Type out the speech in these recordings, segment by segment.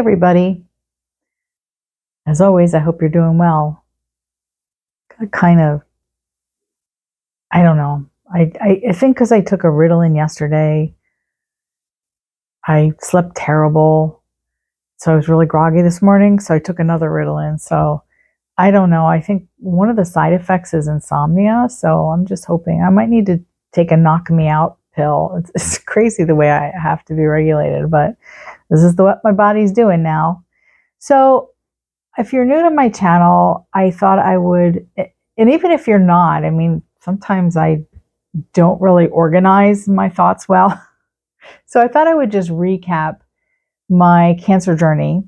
everybody. As always, I hope you're doing well. I don't know. I think because I took a Ritalin yesterday, I slept terrible. So I was really groggy this morning. So I took another Ritalin. So I don't know. I think one of the side effects is insomnia. So I'm just hoping I might need to take a knock me out pill. It's crazy the way I have to be regulated, but this is what my body's doing now. So if you're new to my channel, I thought I would, and even if you're not, I mean, sometimes I don't really organize my thoughts well. So I thought I would just recap my cancer journey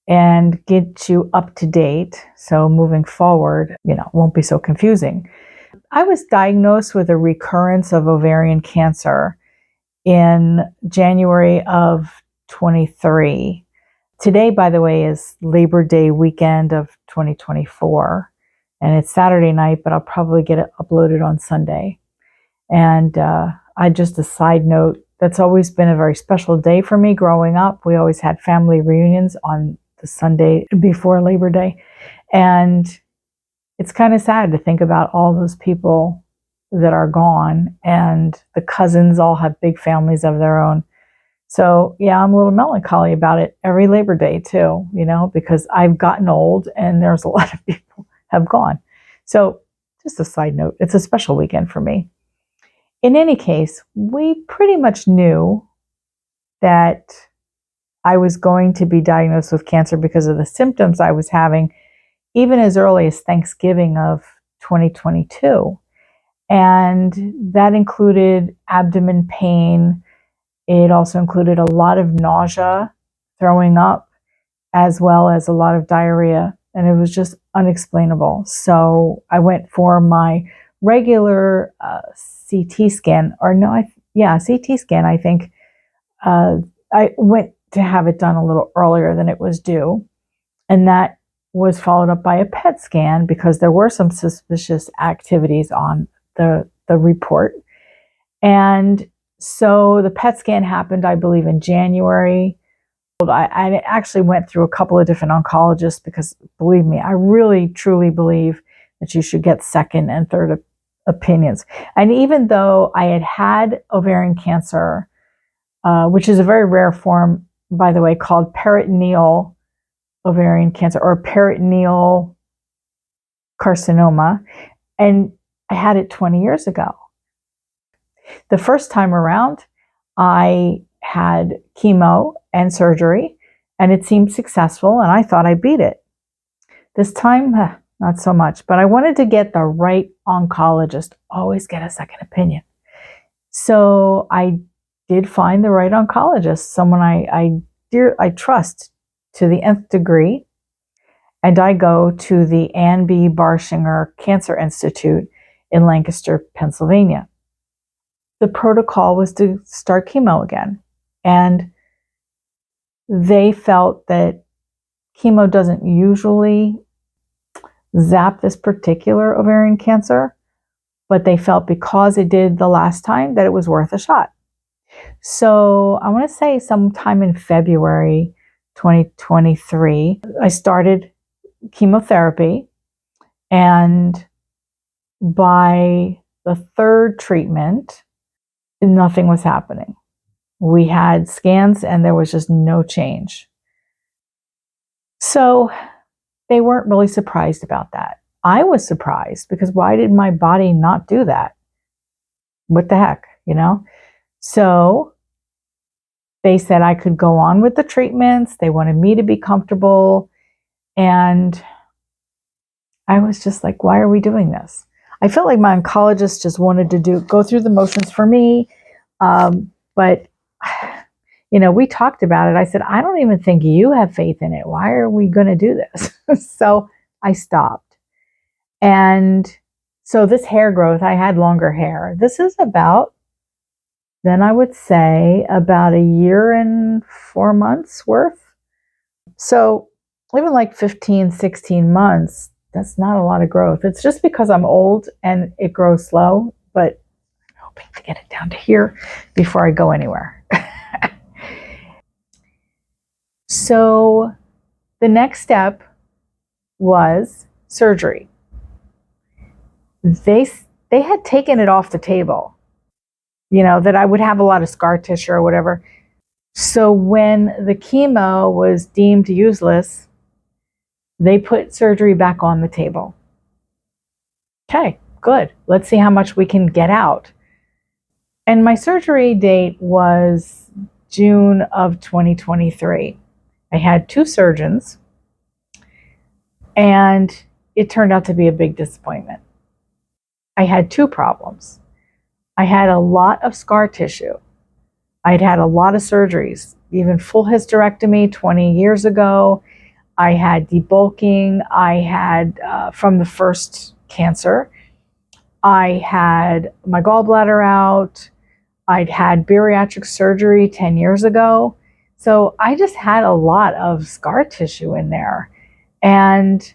and get you up to date. So moving forward, won't be so confusing. I was diagnosed with a recurrence of ovarian cancer in January of 23. Today, by the way, is Labor Day weekend of 2024, and it's Saturday night, but I'll probably get it uploaded on Sunday. And just a side note, that's always been a very special day for me growing up. We always had family reunions on the Sunday before Labor Day. And it's kind of sad to think about all those people that are gone, and the cousins all have big families of their own. So yeah, I'm a little melancholy about it every Labor Day too, because I've gotten old and there's a lot of people have gone. So just a side note, it's a special weekend for me. In any case, we pretty much knew that I was going to be diagnosed with cancer because of the symptoms I was having, even as early as Thanksgiving of 2022. And that included abdomen pain. It also included a lot of nausea, throwing up, as well as a lot of diarrhea. And it was just unexplainable. So I went for my regular CT scan, CT scan, I think. I went to have it done a little earlier than it was due. And that was followed up by a PET scan because there were some suspicious activities on the report. And so the PET scan happened, I believe, in January. I actually went through a couple of different oncologists because, believe me, I really, truly believe that you should get second and third opinions. And even though I had ovarian cancer, which is a very rare form, by the way, called peritoneal ovarian cancer or peritoneal carcinoma, and I had it 20 years ago. The first time around, I had chemo and surgery, and it seemed successful, and I thought I beat it. This time, not so much, but I wanted to get the right oncologist, always get a second opinion. So I did find the right oncologist, someone I trust to the nth degree, and I go to the Ann B. Barshinger Cancer Institute in Lancaster, Pennsylvania. The protocol was to start chemo again. And they felt that chemo doesn't usually zap this particular ovarian cancer, but they felt because it did the last time that it was worth a shot. So I want to say sometime in February 2023, I started chemotherapy, and by the third treatment, nothing was happening. We had scans and there was just no change. So they weren't really surprised about that. I was surprised because why did my body not do that? What the heck, So they said I could go on with the treatments. They wanted me to be comfortable. And I was just like, why are we doing this? I felt like my oncologist just wanted to go through the motions for me. But, we talked about it. I said, I don't even think you have faith in it. Why are we going to do this? So I stopped. And so this hair growth, I had longer hair. This is about, then I would say about a year and 4 months worth. So even like 15, 16 months, that's not a lot of growth. It's just because I'm old and it grows slow, but I'm hoping to get it down to here before I go anywhere. So the next step was surgery. They had taken it off the table, that I would have a lot of scar tissue or whatever. So when the chemo was deemed useless, they put surgery back on the table. Okay, good. Let's see how much we can get out. And my surgery date was June of 2023. I had 2 surgeons, and it turned out to be a big disappointment. I had 2 problems. I had a lot of scar tissue. I'd had a lot of surgeries, even full hysterectomy 20 years ago. I had debulking. I had, from the first cancer, I had my gallbladder out. I'd had bariatric surgery 10 years ago. So I just had a lot of scar tissue in there. And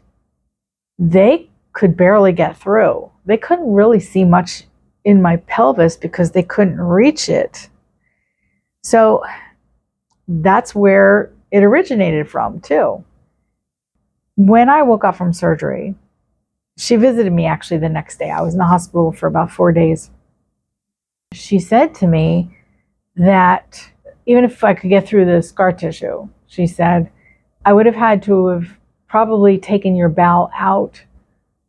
they could barely get through. They couldn't really see much in my pelvis because they couldn't reach it. So that's where it originated from, too. When I woke up from surgery, she visited me actually the next day. I was in the hospital for about 4 days. She said to me that even if I could get through the scar tissue, she said, I would have had to have probably taken your bowel out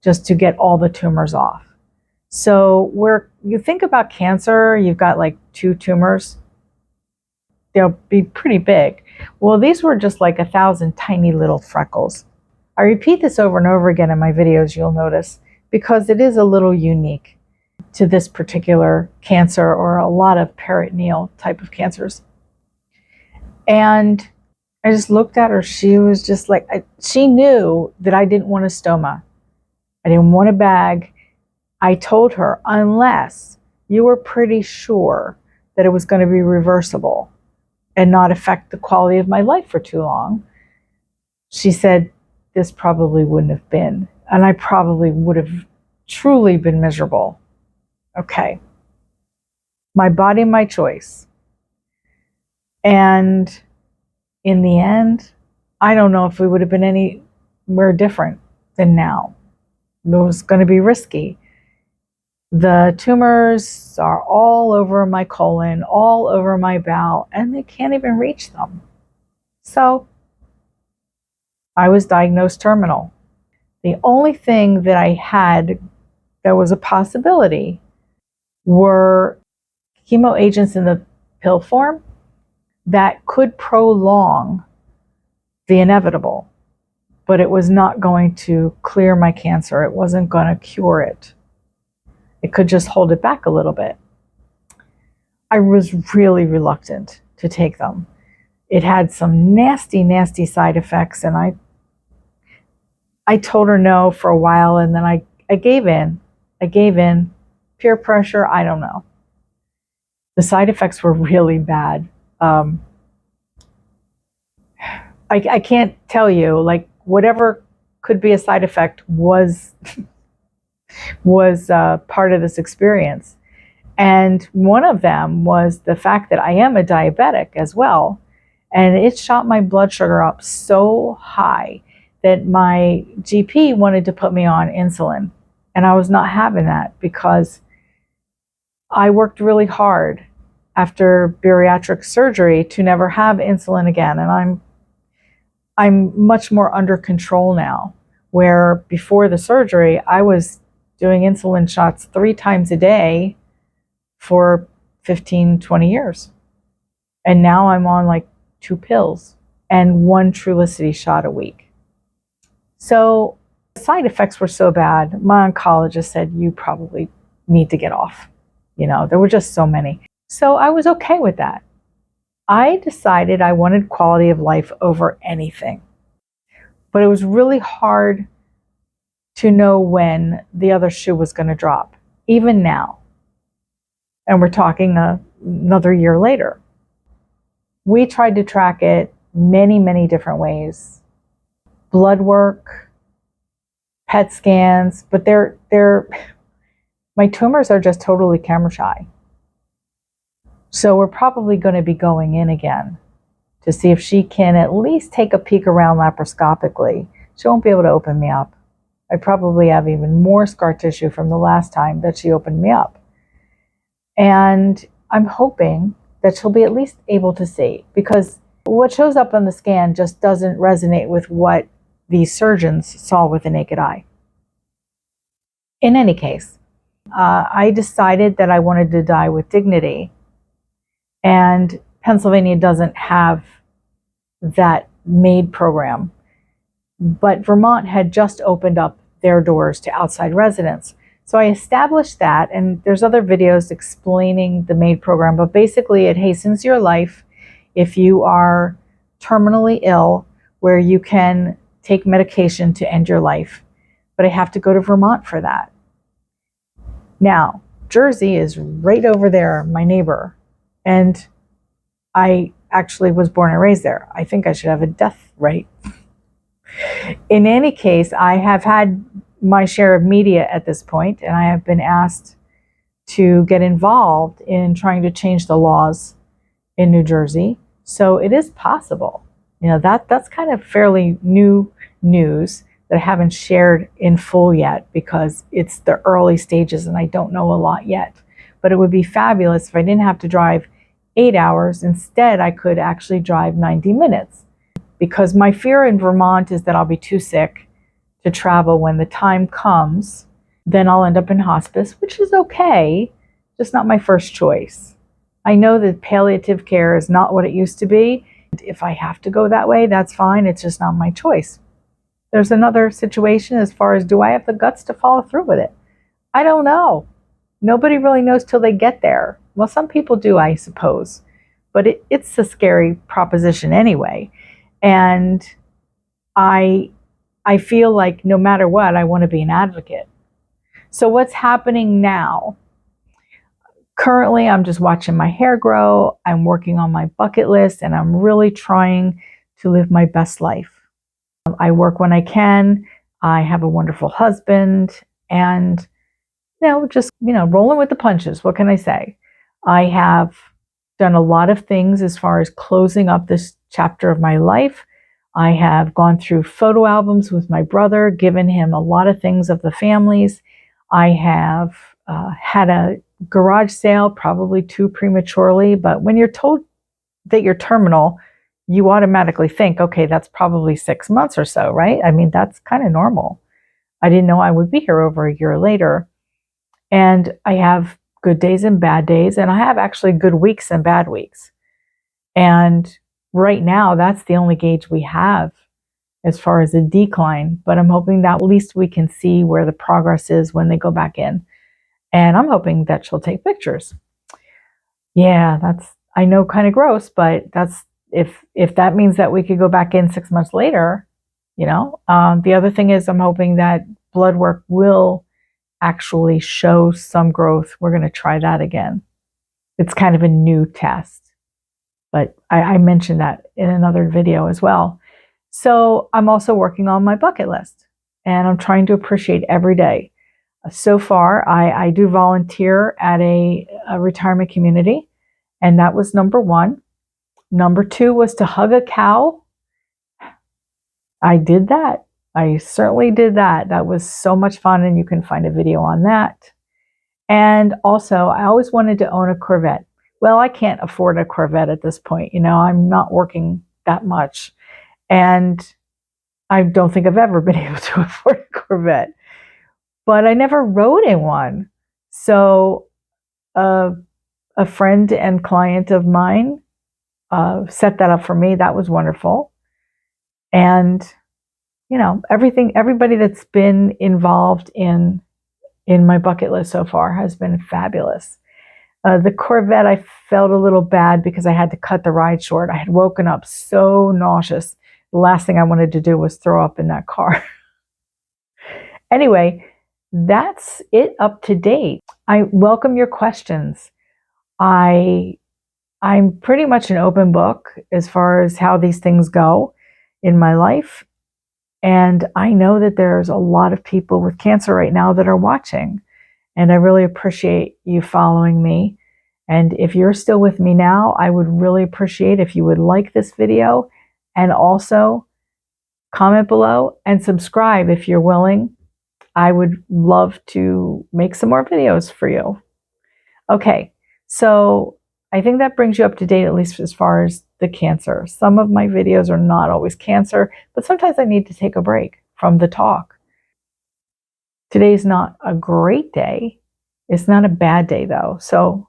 just to get all the tumors off. So where you think about cancer, you've got like 2 tumors. They'll be pretty big. Well, these were just like 1,000 tiny little freckles. I repeat this over and over again in my videos, you'll notice, because it is a little unique to this particular cancer or a lot of peritoneal type of cancers. And I just looked at her. She was just like, she knew that I didn't want a stoma. I didn't want a bag. I told her, unless you were pretty sure that it was going to be reversible and not affect the quality of my life for too long, she said, this probably wouldn't have been. And I probably would have truly been miserable. Okay. My body, my choice. And in the end, I don't know if we would have been anywhere different than now. It was going to be risky. The tumors are all over my colon, all over my bowel, and they can't even reach them. So I was diagnosed terminal. The only thing that I had that was a possibility were chemo agents in the pill form that could prolong the inevitable, but it was not going to clear my cancer. It wasn't going to cure it. It could just hold it back a little bit. I was really reluctant to take them. It had some nasty, nasty side effects, and I told her no for a while, and then I gave in. I gave in. Peer pressure, I don't know. The side effects were really bad. I can't tell you, like, whatever could be a side effect was part of this experience. And one of them was the fact that I am a diabetic as well. And it shot my blood sugar up so high that my GP wanted to put me on insulin. And I was not having that because I worked really hard after bariatric surgery to never have insulin again. And I'm much more under control now, where before the surgery, I was doing insulin shots 3 times a day for 15, 20 years. And now I'm on like 2 pills and 1 Trulicity shot a week. So the side effects were so bad, my oncologist said, you probably need to get off. There were just so many. So I was okay with that. I decided I wanted quality of life over anything. But it was really hard to know when the other shoe was going to drop, even now. And we're talking another year later. We tried to track it many, many different ways. Blood work, PET scans, but my tumors are just totally camera shy. So we're probably going to be going in again to see if she can at least take a peek around laparoscopically. She won't be able to open me up. I probably have even more scar tissue from the last time that she opened me up. And I'm hoping that she'll be at least able to see, because what shows up on the scan just doesn't resonate with what the surgeons saw with the naked eye. In any case, I decided that I wanted to die with dignity, and Pennsylvania doesn't have that MAID program, but Vermont had just opened up their doors to outside residents. So I established that, and there's other videos explaining the MAID program, but basically it hastens your life if you are terminally ill, where you can take medication to end your life. But I have to go to Vermont for that. Now, Jersey is right over there, my neighbor, and I actually was born and raised there. I think I should have a death rate. In any case, I have had my share of media at this point, and I have been asked to get involved in trying to change the laws in New Jersey. So it is possible. You know, that's kind of fairly new news that I haven't shared in full yet, because it's the early stages and I don't know a lot yet. But it would be fabulous if I didn't have to drive 8 hours. Instead, I could actually drive 90 minutes. Because my fear in Vermont is that I'll be too sick to travel when the time comes. Then I'll end up in hospice, which is okay, just not my first choice. I know that palliative care is not what it used to be. If I have to go that way, that's fine. It's just not my choice. There's another situation as far as, do I have the guts to follow through with it? I don't know. Nobody really knows till they get there. Well, some people do, I suppose. But it's a scary proposition anyway. And I feel like no matter what, I want to be an advocate. So what's happening now? Currently, I'm just watching my hair grow. I'm working on my bucket list, and I'm really trying to live my best life. I work when I can. I have a wonderful husband, and just rolling with the punches. What can I say? I have done a lot of things as far as closing up this chapter of my life. I have gone through photo albums with my brother, given him a lot of things of the families. I have had a garage sale, probably too prematurely, but when you're told that you're terminal, you automatically think, okay, that's probably 6 months or so, right? I mean, that's kind of normal. I didn't know I would be here over a year later. And I have good days and bad days, and I have actually good weeks and bad weeks. And right now, that's the only gauge we have as far as a decline, but I'm hoping that at least we can see where the progress is when they go back in. And I'm hoping that she'll take pictures. Yeah, that's, I know, kind of gross, but that's, if that means that we could go back in 6 months later, The other thing is, I'm hoping that blood work will actually show some growth. We're going to try that again. It's kind of a new test, but I mentioned that in another video as well. So I'm also working on my bucket list, and I'm trying to appreciate every day. So far, I do volunteer at a retirement community, and that was number one. Number two was to hug a cow. I did that. I certainly did that. That was so much fun, and you can find a video on that. And also, I always wanted to own a Corvette. Well, I can't afford a Corvette at this point. I'm not working that much. And I don't think I've ever been able to afford a Corvette. But I never rode in one. So a friend and client of mine set that up for me. That was wonderful. And, everybody that's been involved in my bucket list so far has been fabulous. The Corvette, I felt a little bad because I had to cut the ride short. I had woken up so nauseous. The last thing I wanted to do was throw up in that car. Anyway, that's it up to date. I welcome your questions. I'm pretty much an open book as far as how these things go in my life. And I know that there's a lot of people with cancer right now that are watching. And I really appreciate you following me. And if you're still with me now, I would really appreciate if you would like this video and also comment below and subscribe if you're willing. I would love to make some more videos for you. Okay, so I think that brings you up to date, at least as far as the cancer. Some of my videos are not always cancer, but sometimes I need to take a break from the talk. Today's not a great day. It's not a bad day though. So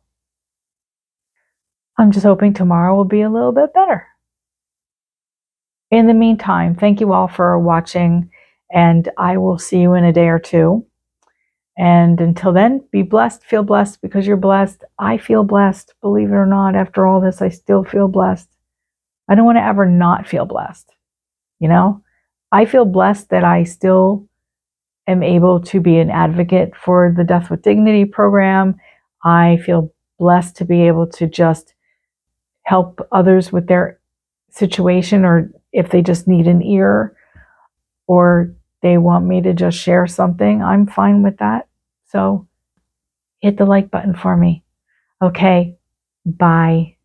I'm just hoping tomorrow will be a little bit better. In the meantime, thank you all for watching, and I will see you in a day or two. And until then, be blessed, feel blessed because you're blessed. I feel blessed, believe it or not. After all this, I still feel blessed. I don't want to ever not feel blessed. You know, I feel blessed that I still am able to be an advocate for the Death with Dignity program. I feel blessed to be able to just help others with their situation, or if they just need an ear or they want me to just share something, I'm fine with that. So hit the like button for me. Okay, bye.